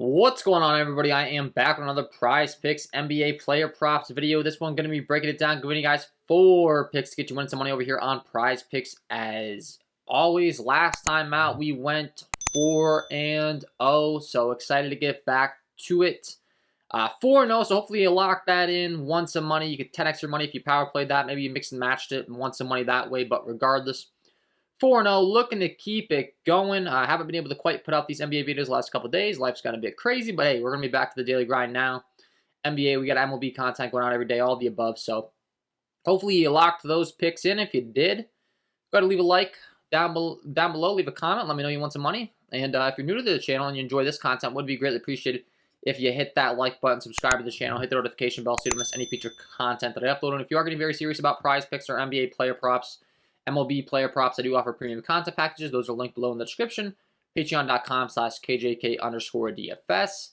What's going on, everybody? I am back with another Prize Picks NBA player props video. This one going to be breaking it down, giving you guys 4 picks to get you winning some money over here on Prize Picks. As always, last time out we went 4-0, so excited to get back to it. 4-0, so hopefully you lock that in, won some money. You could 10x your money if you power played that. Maybe you mixed and matched it and won some money that way, but regardless, 4-0, looking to keep it going. I haven't been able to quite put out these NBA videos the last couple of days. Life's got a bit crazy, but hey, we're going to be back to the daily grind now. NBA, we got MLB content going out every day, all the above. So hopefully you locked those picks in. If you did, go ahead and leave a like down below. Leave a comment. Let me know you want some money. And if you're new to the channel and you enjoy this content, would be greatly appreciated if you hit that like button, subscribe to the channel, hit the notification bell so you don't miss any future content that I upload. And if you are getting very serious about Prize Picks or NBA player props, MLB player props, I do offer premium content packages. Those are linked below in the description. Patreon.com/KJK_DFS.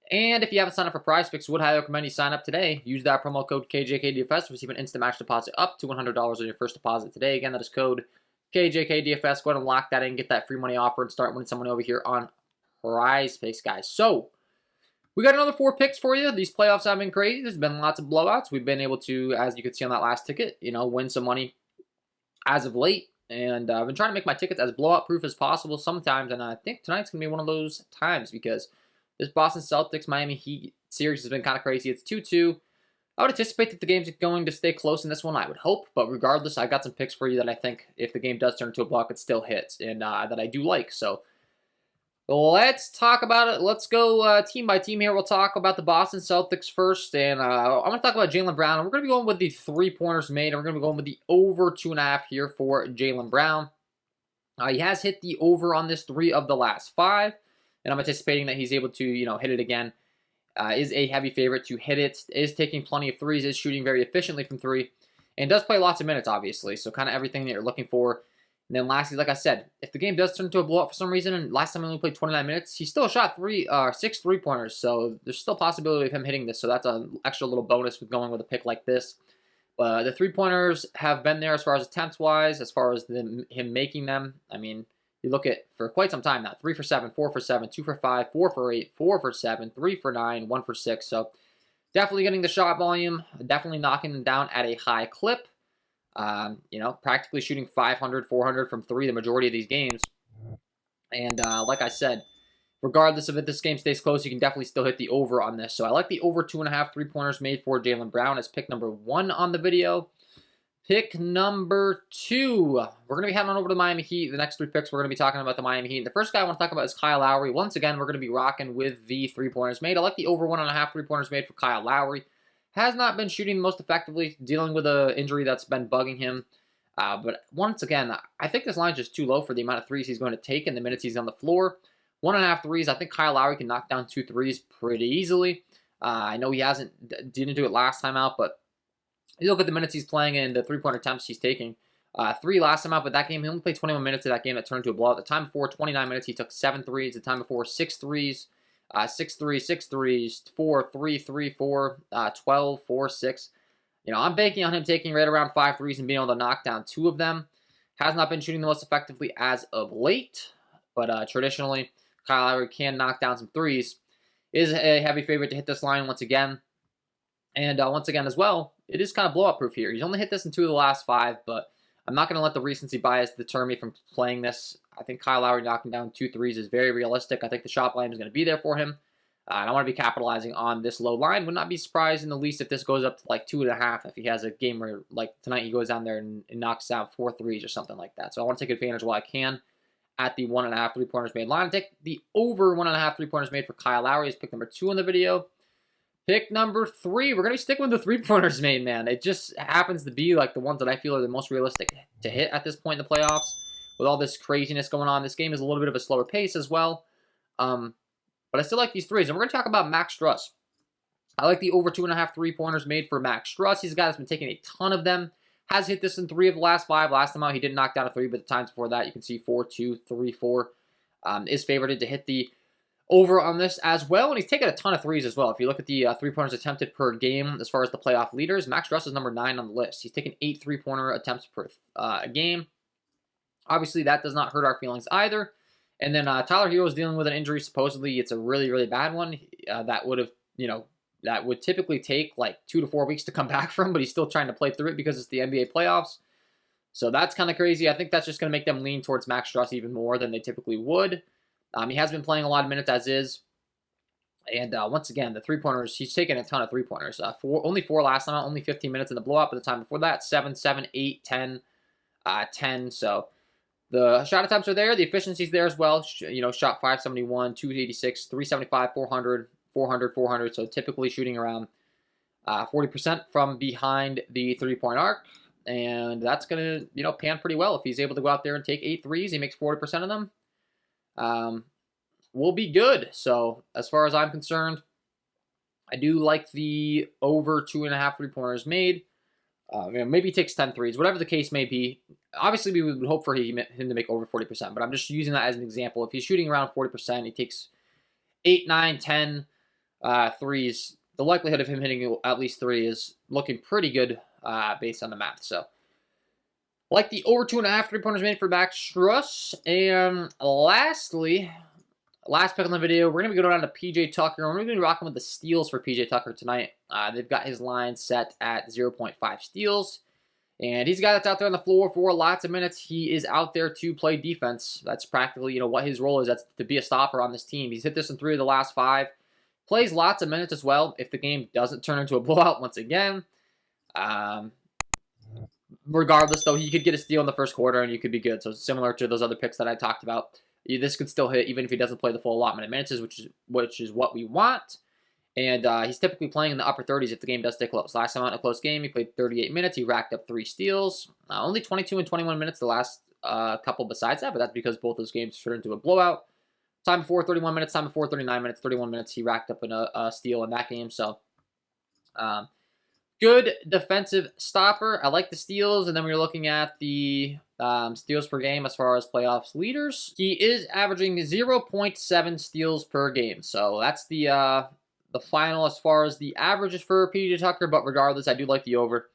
And if you haven't signed up for Prize Picks, would highly recommend you sign up today. Use that promo code KJK DFS to receive an instant match deposit up to $100 on your first deposit today. Again, that is code KJK DFS. Go ahead and lock that in, get that free money offer, and start winning some money over here on Prize Picks, guys. So we got another 4 picks for you. These playoffs have been crazy. There's been lots of blowouts. We've been able to, as you could see on that last ticket, win some money as of late, and I've been trying to make my tickets as blowout proof as possible sometimes, and I think tonight's going to be one of those times because this Boston Celtics Miami Heat series has been kind of crazy. It's 2-2. I would anticipate that the game's going to stay close in this one, I would hope, but regardless, I got some picks for you that I think if the game does turn into a blowout, it still hits, and that I do like. So let's talk about it. Let's go team by team here. We'll talk about the Boston Celtics first, and I'm going to talk about Jaylen Brown. And we're going to be going with the 3-pointers made, and we're going to be going with the over 2.5 here for Jaylen Brown. He has hit the over on this 3 of the last 5, and I'm anticipating that he's able to, hit it again. Is a heavy favorite to hit it, is taking plenty of threes, is shooting very efficiently from 3, and does play lots of minutes, obviously, so kind of everything that you're looking for. And then lastly, like I said, if the game does turn into a blowout for some reason, and last time he only played 29 minutes, he still shot 6 3-pointers, so there's still a possibility of him hitting this, so that's an extra little bonus with going with a pick like this. But the 3-pointers have been there as far as attempts-wise, as far as him making them. I mean, you look at, for quite some time now, 3 for 7, 4 for 7, 2 for 5, 4 for 8, 4 for 7, 3 for 9, 1 for 6, so definitely getting the shot volume, definitely knocking them down at a high clip. Practically shooting 500, 400 from 3 the majority of these games. And like I said, regardless of if this game stays close, you can definitely still hit the over on this. So I like the over 2.5 3-pointers made for Jaylen Brown as pick number 1 on the video. Pick number 2, we're going to be heading on over to the Miami Heat. The next 3 picks, we're going to be talking about the Miami Heat. The first guy I want to talk about is Kyle Lowry. Once again, we're going to be rocking with the 3-pointers made. I like the over 1.5 3-pointers made for Kyle Lowry. Has not been shooting most effectively, dealing with an injury that's been bugging him. But once again, I think this line's just too low for the amount of threes he's going to take and the minutes he's on the floor. 1.5 threes, I think Kyle Lowry can knock down 2 threes pretty easily. I know he didn't do it last time out, but you look at the minutes he's playing and the 3-point attempts he's taking. 3 last time out, but that game, he only played 21 minutes of that game that turned into a blowout. The time before, 29 minutes, he took 7 threes. The time before, 6 threes. 6 threes, 6 threes, 4, 3, 3, 4, 12, 4, 6. I'm banking on him taking right around 5 threes and being able to knock down 2 of them. Has not been shooting the most effectively as of late, but traditionally, Kyle Lowry can knock down some threes. Is a heavy favorite to hit this line once again. And once again as well, it is kind of blowout proof here. He's only hit this in 2 of the last 5, but I'm not going to let the recency bias deter me from playing this. I think Kyle Lowry knocking down 2 threes is very realistic. I think the shot volume is going to be there for him. And I want to be capitalizing on this low line. Would not be surprised in the least if this goes up to like 2.5. If he has a game where, like tonight, he goes down there and knocks out 4 threes or something like that. So I want to take advantage while I can at the 1.5 3-pointers made line. I take the over 1.5 3-pointers made for Kyle Lowry as pick number 2 in the video. Pick number 3, we're going to be sticking with the 3-pointers made, man. It just happens to be like the ones that I feel are the most realistic to hit at this point in the playoffs. With all this craziness going on, this game is a little bit of a slower pace as well. But I still like these threes. And we're going to talk about Max Strus. I like the over 2.5 3-pointers made for Max Strus. He's a guy that's been taking a ton of them. Has hit this in 3 of the last 5. Last time out, he did knock down a 3, but the times before that, you can see 4, 2, 3, 4. Is favored to hit the over on this as well, and he's taken a ton of threes as well. If you look at the 3-pointers attempted per game as far as the playoff leaders, Max Strus is number 9 on the list. He's taken 8 3-pointer attempts per game. Obviously, that does not hurt our feelings either. And then Tyler Hero is dealing with an injury. Supposedly, it's a really, really bad one. That would have, that would typically take like 2 to 4 weeks to come back from, but he's still trying to play through it because it's the NBA playoffs. So that's kind of crazy. I think that's just going to make them lean towards Max Struss even more than they typically would. He has been playing a lot of minutes as is. And once again, the three-pointers, he's taken a ton of three-pointers. Only 4 last time, only 15 minutes in the blowout, but the time before that, 7, 7, 8, 10, 10. So the shot attempts are there. The efficiency's there as well. Shot 571, 286, 375, 400, 400, 400. So typically shooting around 40% from behind the three-point arc. And that's going to, pan pretty well. If he's able to go out there and take 8 threes, he makes 40% of them. We'll be good. So as far as I'm concerned, I do like the over 2.5 three-pointers made. Maybe he takes 10 threes, whatever the case may be. Obviously, we would hope for him to make over 40%, but I'm just using that as an example. If he's shooting around 40%, he takes 8, 9, 10 threes. The likelihood of him hitting at least 3 is looking pretty good based on the math. So, like the over 2.5 three-pointers made for Max Struss. And lastly, last pick on the video, we're going to go down to PJ Tucker. We're going to be rocking with the steals for PJ Tucker tonight. They've got his line set at 0.5 steals. And he's a guy that's out there on the floor for lots of minutes. He is out there to play defense. That's practically, what his role is. That's to be a stopper on this team. He's hit this in 3 of the last 5. Plays lots of minutes as well if the game doesn't turn into a blowout once again. Regardless, though, he could get a steal in the first quarter and you could be good. So similar to those other picks that I talked about. This could still hit even if he doesn't play the full allotment of minutes, which is what we want. And he's typically playing in the upper 30s if the game does stay close. Last time out in a close game, he played 38 minutes. He racked up 3 steals. Only 22 and 21 minutes the last couple besides that, but that's because both those games turned into a blowout. Time before 31 minutes, time before 39 minutes, 31 minutes. He racked up a steal in that game. So good defensive stopper. I like the steals. And then we're looking at the steals per game as far as playoffs leaders. He is averaging 0.7 steals per game. So that's the final as far as the averages for PJ Tucker. But regardless, I do like the over.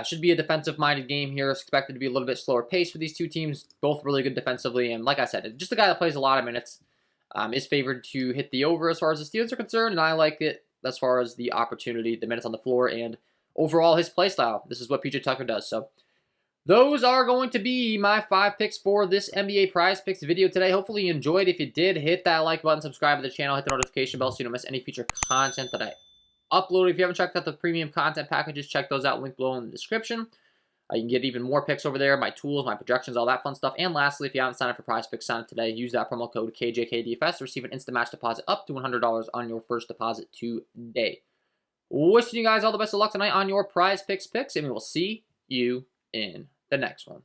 Should be a defensive-minded game here. It's expected to be a little bit slower pace for these two teams. Both really good defensively. And like I said, just a guy that plays a lot of minutes. Is favored to hit the over as far as the steals are concerned. And I like it as far as the opportunity, the minutes on the floor, and overall his play style. This is what PJ Tucker does. So those are going to be my 5 picks for this NBA Prize Picks video today. Hopefully you enjoyed. If you did, hit that like button, subscribe to the channel, hit the notification bell so you don't miss any future content that I upload. If you haven't checked out the premium content packages, check those out. Link below in the description. You can get even more picks over there, my tools, my projections, all that fun stuff. And lastly, if you haven't signed up for Prizepicks, sign up today. Use that promo code KJK DFS to receive an instant match deposit up to $100 on your first deposit today. Wishing you guys all the best of luck tonight on your Prizepicks picks, and we will see you in the next one.